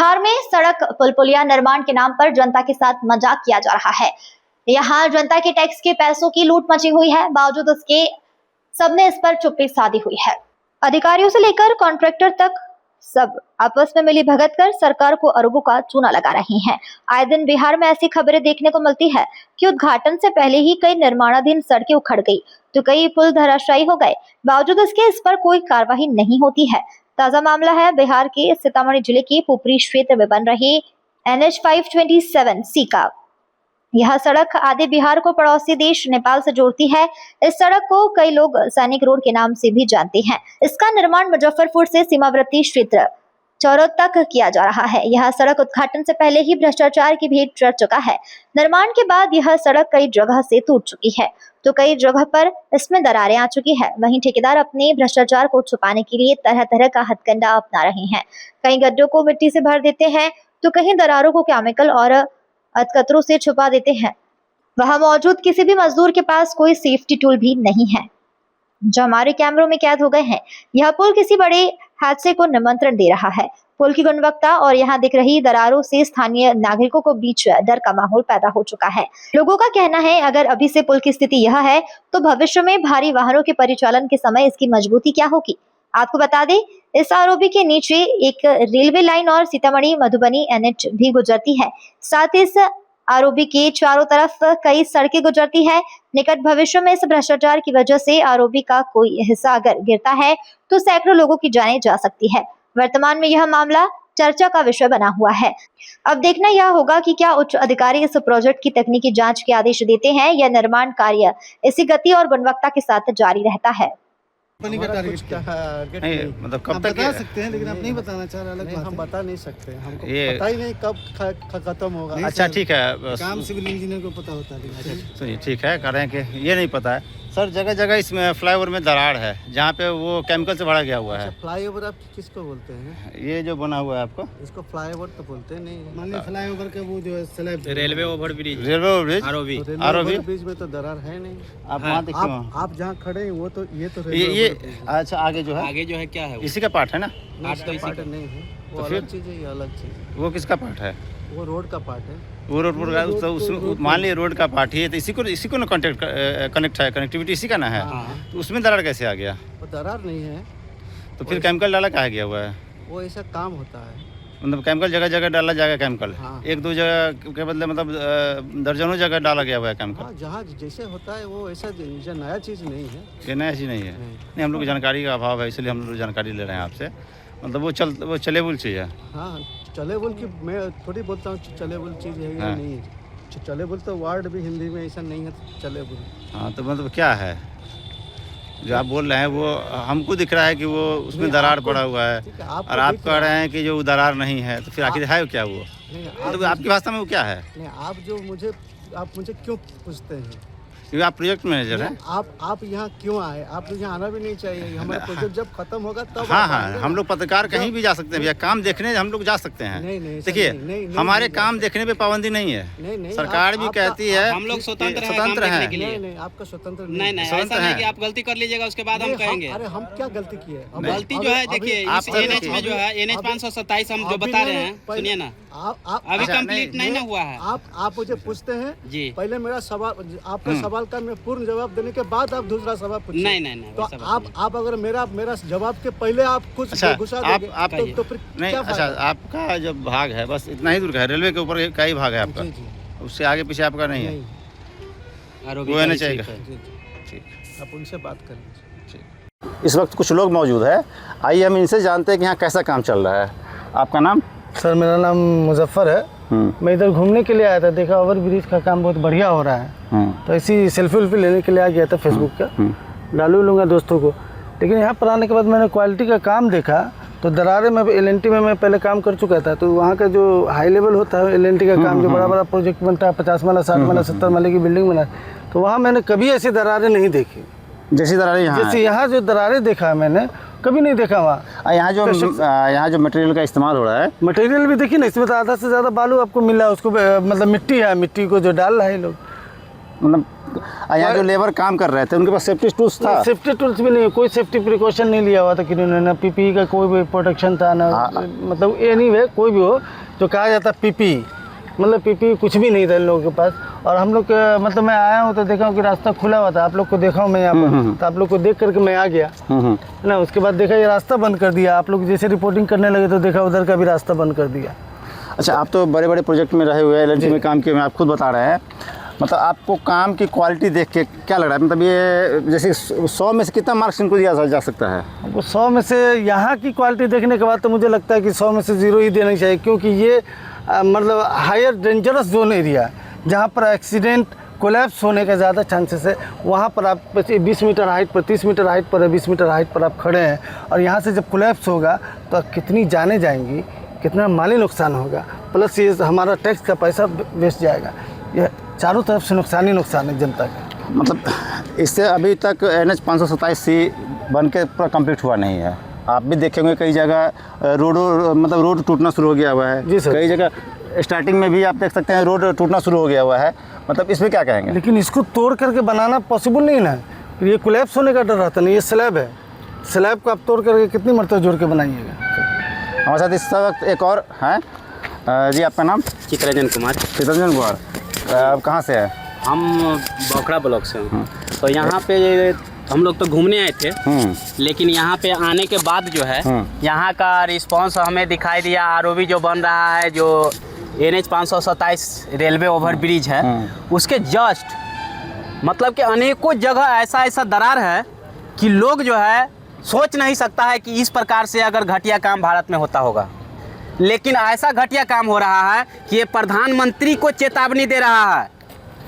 बिहार में सड़क पुल पुलिया निर्माण के नाम पर जनता के साथ मजाक किया जा रहा है। यहाँ जनता के टैक्स के पैसों की लूट मची हुई है, बावजूद उसके सबने इस पर चुप्पी साधी हुई है। अधिकारियों से लेकर कॉन्ट्रैक्टर तक सब आपस में मिली भगत कर सरकार को अरबों का चूना लगा रही हैं। आए दिन बिहार में ऐसी खबरें देखने को मिलती है कि उद्घाटन से पहले ही कई निर्माणाधीन सड़कें उखड़ गई तो कई पुल धराशायी हो गए, बावजूद इसके इस पर कोई कार्रवाई नहीं होती है। ताजा मामला है बिहार के सीतामढ़ी जिले के पुपरी क्षेत्र में बन रही NH 527C का। यह सड़क आधे बिहार को पड़ोसी देश नेपाल से जोड़ती है। इस सड़क को कई लोग सैनिक रोड के नाम से भी जानते हैं। इसका निर्माण मुजफ्फरपुर से सीमावर्ती क्षेत्र चौरों तक किया जा रहा है। यह सड़क उद्घाटन से पहले ही भ्रष्टाचार की भेंट चढ़ चुका है। निर्माण के बाद यह सड़क कई जगह से टूट चुकी है तो कई जगह पर इसमें दरारें आ चुकी है। वहीं ठेकेदार अपने भ्रष्टाचार को छुपाने के लिए तरह तरह का हथकंडा अपना रहे हैं। कहीं गड्ढों को मिट्टी से भर देते हैं तो कहीं दरारों को केमिकल और अतकतरों से छुपा देते हैं। वहां मौजूद किसी भी मजदूर के पास कोई सेफ्टी टूल भी नहीं है जो हमारे कैमरों में कैद हो गए हैं। यह पुल किसी बड़े हादसे को निमंत्रण दे रहा है। पुल की गुणवत्ता और यहाँ दिख रही दरारों से स्थानीय नागरिकों को बीच डर का माहौल पैदा हो चुका है। लोगों का कहना है अगर अभी से पुल की स्थिति यह है तो भविष्य में भारी वाहनों के परिचालन के समय इसकी मजबूती क्या होगी। आपको बता दें इस आरओबी के नीचे एक रेलवे लाइन और सीतामढ़ी मधुबनी NH भी गुजरती है। साथ ही इस आरओबी के चारों तरफ कई सड़कें गुजरती है। निकट भविष्य में इस भ्रष्टाचार की वजह से आरओबी का कोई हिस्सा अगर गिरता है तो सैकड़ों लोगों की जानें जा सकती है। वर्तमान में यह मामला चर्चा का विषय बना हुआ है। अब देखना यह होगा कि क्या उच्च अधिकारी इस प्रोजेक्ट की तकनीकी जांच के आदेश देते हैं या निर्माण कार्य इसी गति और गुणवत्ता के साथ जारी रहता है। कंपनी का टारगेट क्या है? नहीं, मतलब कब तक बता सकते हैं लेकिन आप नहीं बताना चाह रहे। अलग बात हम बता नहीं सकते, हमको पता ही नहीं कब खत्म होगा। अच्छा ठीक है, काम सिविल इंजीनियर को पता होता है। सुनिए ठीक है, कह रहे हैं कि ये नहीं पता है सर। जगह जगह इसमें फ्लाईओवर में दरार है जहाँ पे वो केमिकल से भरा गया हुआ है। फ्लाईओवर आप किसको बोलते हैं? ये जो बना हुआ है आपको, इसको फ्लाईओवर तो बोलते नहीं। मान लीजिए फ्लाईओवर का वो जो है slab, railway overbridge, ROB bridge में तो दरार है नहीं। आप वहाँ देखिए, आप जहाँ खड़े हैं वो तो ये अच्छा आगे जो है क्या है? इसी का पार्ट है ना? पार्ट नहीं है, वो अलग चीज है, ये अलग चीज। वो किसका पार्ट है? वो रोड का पार्ट है। वो रोड मान लीजिए रोड का पार्ट ही है तो इसी को ना कनेक्ट है, कनेक्टिविटी इसी का ना है। तो उसमें दरार कैसे आ गया? वो दरार नहीं है तो फिर केमिकल डाला कहाँ गया हुआ है? वो ऐसा काम होता है, मतलब केमिकल जगह जगह डाला जाएगा केमिकल। एक दो जगह के बदले मतलब दर्जनों जगह डाला गया हुआ है केमिकल। जहाँ जैसे होता है वो ऐसा नया चीज़ नहीं है। ये नया चीज़ नहीं है। नहीं, हम लोग को जानकारी का अभाव है, इसलिए हम लोग जानकारी ले रहे हैं आपसे। मतलब वो चलेबुल चीज़ है। हाँ, चलेबुल की मैं थोड़ी बोलता हूँ चलेबुल चीज़ है या नहीं है। चलेबुल तो वर्ड भी हिंदी में ऐसा नहीं है चलेबुल। हाँ, तो मतलब क्या है जो आप बोल रहे हैं? वो हमको दिख रहा है कि वो उसमें दरार पड़ा हुआ है और आप कह रहे हैं कि जो दरार नहीं है, तो फिर आखिर है क्या वो? तो आपकी भाषा में वो क्या है? नहीं, आप मुझे क्यों पूछते हैं? क्योंकि आप प्रोजेक्ट मैनेजर हैं। आप यहाँ क्यों आए? आप तो यहाँ आना भी नहीं चाहिए। हमारा प्रोजेक्ट जब खत्म होगा तब। हाँ, हम लोग पत्रकार कहीं भी जा सकते हैं भैया, काम देखने हम लोग जा सकते हैं। देखिए, हमारे काम देखने पे पाबंदी नहीं है। सरकार भी कहती है हम लोग स्वतंत्र हैं। नहीं, आपका स्वतंत्र नहीं, ऐसा नहीं कि आप गलती कर लीजिएगा उसके बाद हम कहेंगे। अरे हम क्या गलती किए? गलती जो है देखिए इस NH में जो है NH 527 हम जो बता रहे हैं, सुनिए ना, अभी कंप्लीट नहीं ना हुआ है। आप मुझे पूछते हैं जी, पहले मेरा सवाल, आपका सवाल का मैं पूर्ण जवाब देने के बाद आप दूसरा सवाल पूछिए। नहीं, तो आप अगर मेरा जवाब के पहले आप कुछ घुसा देंगे तो फिर नहीं। क्या? अच्छा, आपका जो भाग है बस इतना ही दूर का है, रेलवे के ऊपर का ही भाग है आपका, उससे आगे पीछे आपका नहीं है। वो रहना चाहिए। ठीक, आप उनसे बात कर लीजिए। इस वक्त कुछ लोग मौजूद है, आइए हम इनसे जानते हैं कि यहाँ कैसा काम चल रहा है। आपका नाम? सर मेरा नाम मुजफ्फर है। मैं इधर घूमने के लिए आया था, देखा ओवर ब्रिज का काम बहुत बढ़िया हो रहा है तो ऐसी सेल्फी वेल्फी लेने के लिए आ गया था। फेसबुक का डालू लूँगा दोस्तों को, लेकिन यहाँ पर आने के बाद मैंने क्वालिटी का काम देखा तो दरारे में LNT में मैं पहले काम कर चुका था, तो वहाँ का जो हाई लेवल होता है LNT का काम, जो बड़ा बड़ा प्रोजेक्ट बनता है 50 माला 60 माला 70 माले की बिल्डिंग बना, तो वहाँ मैंने कभी ऐसी दरारें नहीं देखी जैसी दरारें यहाँ जो दरारें देखा है मैंने कभी नहीं देखा वहाँ। यहाँ जो मटेरियल का इस्तेमाल हो रहा है, मटेरियल भी देखिए ना, इसमें तो आधा से ज़्यादा बालू आपको मिल रहा है, उसको मतलब मिट्टी है, मिट्टी को जो डाल रहा है लोग, मतलब यहाँ जो लेबर काम कर रहे थे उनके पास सेफ्टी टूल्स था? सेफ्टी टूल्स भी नहीं, कोई सेफ्टी प्रिकॉशन नहीं लिया हुआ था किन्होंने, ना पीपीई का कोई भी प्रोटेक्शन था ना, मतलब एनीवे कोई भी हो जो कहा जाता पीपीई, मतलब पीपीई कुछ भी नहीं था इन लोगों के पास। और हम लोग मतलब मैं आया हूँ तो देखा हूँ कि रास्ता खुला हुआ था, आप लोग को देखा हूँ मैं यहाँ पर, तो आप लोग को देख करके मैं आ गया ना। उसके बाद देखा ये रास्ता बंद कर दिया, आप लोग जैसे रिपोर्टिंग करने लगे तो देखा उधर का भी रास्ता बंद कर दिया। अच्छा, आप तो बड़े बड़े प्रोजेक्ट में रहे हुए हैं, एलएनटी में काम किए हुए हैं, आप खुद बता रहे हैं, मतलब आपको काम की क्वालिटी देख के क्या लग रहा है, मतलब ये जैसे 100 में से कितना मार्क्स इनको दिया जा सकता है? वो 100 में से यहाँ की क्वालिटी देखने के बाद तो मुझे लगता है कि 100 में से 0 ही देना चाहिए, क्योंकि ये मतलब हायर डेंजरस जोन एरिया जहाँ पर एक्सीडेंट कोलैप्स होने का ज़्यादा चांसेस है। वहाँ पर आप 20 मीटर हाइट पर, 30 मीटर हाइट पर, 20 मीटर हाइट पर आप खड़े हैं, और यहाँ से जब कोलैप्स होगा तो कितनी जानें जाएंगी, कितना माली नुकसान होगा, प्लस ये हमारा टैक्स का पैसा वेस्ट जाएगा। ये चारों तरफ से नुकसान ही नुकसान है जनता का। मतलब इससे अभी तक NH 527C बन के पूरा कंप्लीट हुआ नहीं है। आप भी देखेंगे कई जगह रोड टूटना शुरू हो गया हुआ है। जी सर। कई जगह स्टार्टिंग में भी आप देख सकते हैं रोड टूटना शुरू हो गया हुआ है, मतलब इस पर क्या कहेंगे? लेकिन इसको तोड़ करके बनाना पॉसिबल नहीं ना, ये कोलैप्स होने का डर रहता नहीं। ये स्लैब है, स्लैब को आप तोड़ करके कितनी मरतबा जोड़ के बनाइएगा। हमारे साथ इस वक्त एक और हैं जी, आपका नाम? चित्रंजन कुमार। चित्रंजन कुमार, आप कहाँ से हैं? हम बखरा ब्लॉक से हैं। तो यहाँ पे हम लोग तो घूमने आए थे, लेकिन यहाँ पे आने के बाद जो है यहाँ का रिस्पांस हमें दिखाई दिया। आरओबी जो बन रहा है, जो NH 527 रेलवे ओवर ब्रिज है, उसके जस्ट मतलब कि अनेकों जगह ऐसा दरार है कि लोग जो है सोच नहीं सकता है कि इस प्रकार से अगर घटिया काम भारत में होता होगा। लेकिन ऐसा घटिया काम हो रहा है कि ये प्रधानमंत्री को चेतावनी दे रहा है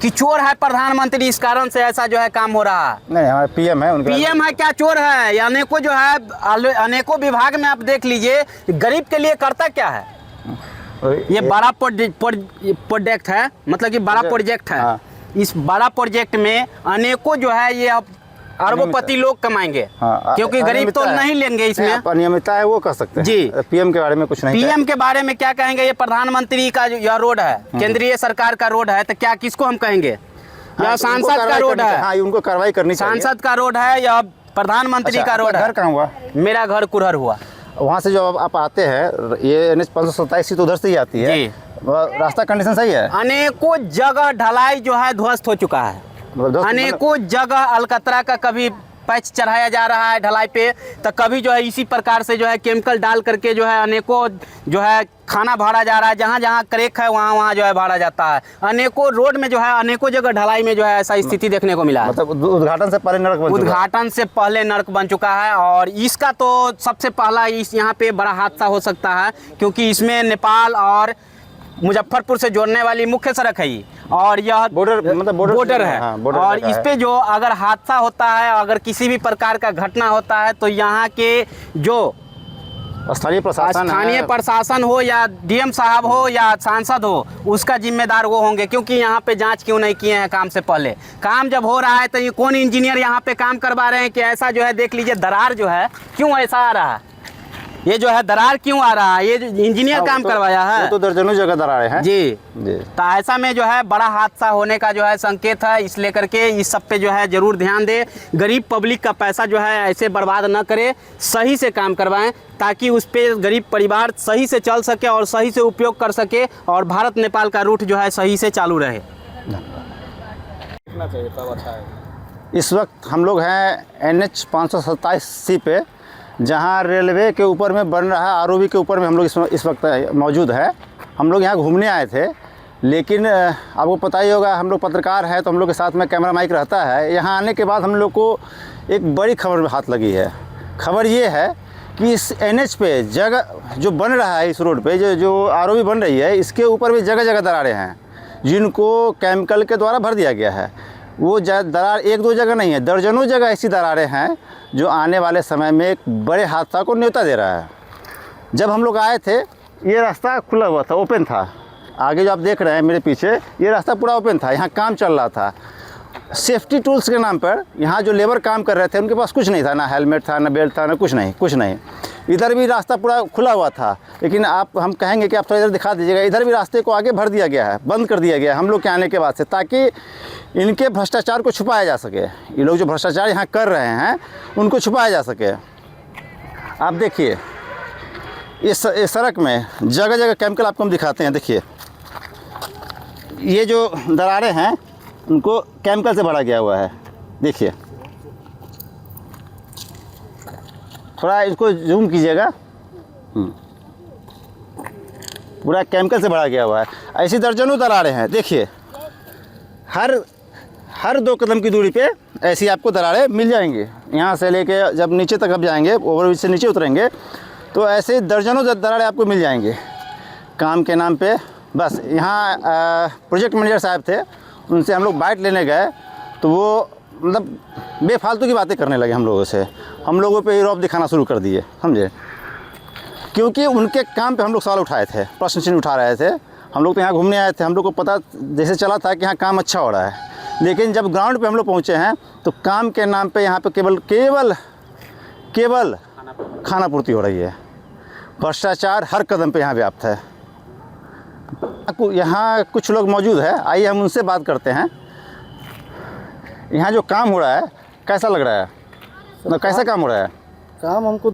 कि चोर है प्रधानमंत्री, इस कारण से ऐसा जो है काम हो रहा है। नहीं, हमारे PM है, उनका PM है क्या चोर है? अनेकों जो है अनेकों विभाग में आप देख लीजिए, गरीब के लिए करता क्या है? ये बड़ा प्रोजेक्ट है, मतलब कि बड़ा प्रोजेक्ट है। इस बड़ा प्रोजेक्ट में अनेकों जो है ये अरबोपति लोग कमाएंगे, क्योंकि गरीब तो नहीं लेंगे इसमें। अनियमितता है वो कह सकते हैं जी। PM के बारे में कुछ नहीं। PM के बारे में क्या कहेंगे? ये प्रधानमंत्री का यह रोड है, केंद्रीय सरकार का रोड है, तो क्या किसको हम कहेंगे? यह सांसद का रोड है। हाँ, उनको कार्रवाई करनी चाहिए। सांसद का रोड है या प्रधानमंत्री का रोड है? घर कहाँ हुआ? मेरा घर कुरहर हुआ। वहाँ से जो आप आते हैं, ये NH 527 तो उधर से ही आती है जी। रास्ता कंडीशन सही है? अनेकों जगह ढलाई जो है ध्वस्त हो चुका है। अनेकों जगह अलकतरा का कभी पैच चढ़ाया जा रहा है ढलाई पे, तो कभी जो है इसी प्रकार से जो है केमिकल डाल करके जो है अनेकों जो है खाना भाड़ा जा रहा है। जहाँ जहाँ क्रेक है वहाँ जो है भाड़ा जाता है। अनेकों रोड में जो है अनेकों जगह ढलाई में जो है ऐसा स्थिति देखने को मिला है। मतलब उद्घाटन से पहले नर्क बन चुका है। उद्घाटन से पहले नर्क बन चुका है। और इसका तो सबसे पहला इस यहाँ पे बड़ा हादसा हो सकता है, क्योंकि इसमें नेपाल और मुजफ्फरपुर से जोड़ने वाली मुख्य सड़क है ये, और यह बॉर्डर है। और इस पे जो अगर हादसा होता है, अगर किसी भी प्रकार का घटना होता है, तो यहाँ के जो स्थानीय प्रशासन हो या DM साहब हो या सांसद हो, उसका जिम्मेदार वो होंगे। क्योंकि यहाँ पे जांच क्यों नहीं किए हैं काम से पहले? काम जब हो रहा है तो ये कौन इंजीनियर यहाँ पे काम करवा रहे हैं कि ऐसा जो है देख लीजिए दरार जो है क्यों ऐसा आ रहा है, ये जो है दरार क्यों आ रहा है? ये इंजीनियर काम करवाया है। वो तो दर्जनों जगह दरारें हैं। जी। तो ऐसा में जो है बड़ा हादसा होने का जो है संकेत है। इस लेकर के इस सब पे जो है जरूर ध्यान दे। गरीब पब्लिक का पैसा जो है ऐसे बर्बाद न करे, सही से काम करवाएं, ताकि उस पे गरीब परिवार सही से चल सके और सही से उपयोग कर सके, और भारत नेपाल का रूट जो है सही से चालू रहे। इस वक्त हम लोग हैं NH 527C पे, जहाँ रेलवे के ऊपर में बन रहा है, ROB के ऊपर में हम लोग इस वक्त मौजूद है। हम लोग यहाँ घूमने आए थे, लेकिन आपको पता ही होगा हम लोग पत्रकार हैं, तो हम लोग के साथ में कैमरा माइक रहता है। यहाँ आने के बाद हम लोग को एक बड़ी खबर में हाथ लगी है। खबर ये है कि इस NH पे जगह जो बन रहा है, इस रोड पे जो ROB बन रही है, इसके ऊपर भी जगह जगह दरारें हैं, जिनको केमिकल के द्वारा भर दिया गया है। वो दरार एक दो जगह नहीं है, दर्जनों जगह ऐसी दरारें हैं जो आने वाले समय में एक बड़े हादसा को न्योता दे रहा है। जब हम लोग आए थे, ये रास्ता खुला हुआ था, ओपन था। आगे जो आप देख रहे हैं मेरे पीछे, ये रास्ता पूरा ओपन था, यहाँ काम चल रहा था। सेफ्टी टूल्स के नाम पर यहाँ जो लेबर काम कर रहे थे, उनके पास कुछ नहीं था, ना हेलमेट था, ना बेल्ट था, ना कुछ नहीं। इधर भी रास्ता पूरा खुला हुआ था, लेकिन हम कहेंगे कि आप थोड़ा इधर दिखा दीजिएगा, इधर भी रास्ते को आगे भर दिया गया है, बंद कर दिया गया है हम लोग के आने के बाद से, ताकि इनके भ्रष्टाचार को छुपाया जा सके। ये लोग जो भ्रष्टाचार यहाँ कर रहे हैं उनको छुपाया जा सके। आप देखिए इस सड़क में जगह जगह केमिकल आपको हम दिखाते हैं। देखिए ये जो दरारें हैं उनको केमिकल से भरा गया हुआ है। देखिए थोड़ा इसको जूम कीजिएगा, पूरा केमिकल से भरा गया हुआ है। ऐसी दर्जनों दरारें हैं। देखिए हर 2 कदम की दूरी पे ऐसी आपको दरारें मिल जाएंगी। यहाँ से लेके जब नीचे तक आप जाएंगे, ओवरब्रिज से नीचे उतरेंगे तो ऐसे दर्जनों दरारें आपको मिल जाएंगी काम के नाम पे। बस यहाँ प्रोजेक्ट मैनेजर साहब थे, उनसे हम लोग बाइट लेने गए तो वो मतलब बेफालतू की बातें करने लगे हम लोगों से, हम लोगों पे रौब दिखाना शुरू कर दिए, समझे। क्योंकि उनके काम पे हम लोग सवाल उठाए थे, प्रश्न चिन्ह उठा रहे थे। हम लोग तो यहाँ घूमने आए थे, हम लोग को पता जैसे चला था कि यहाँ काम अच्छा हो रहा है, लेकिन जब ग्राउंड पे हम लोग पहुँचे हैं तो काम के नाम पे यहाँ पे केवल खाना पूर्ति हो रही है। भ्रष्टाचार हर कदम पे यहाँ व्याप्त है। यहाँ कुछ लोग मौजूद है, आइए हम उनसे बात करते हैं। यहाँ जो काम हो रहा है कैसा लग रहा है, कैसा काम हो रहा है? काम हमको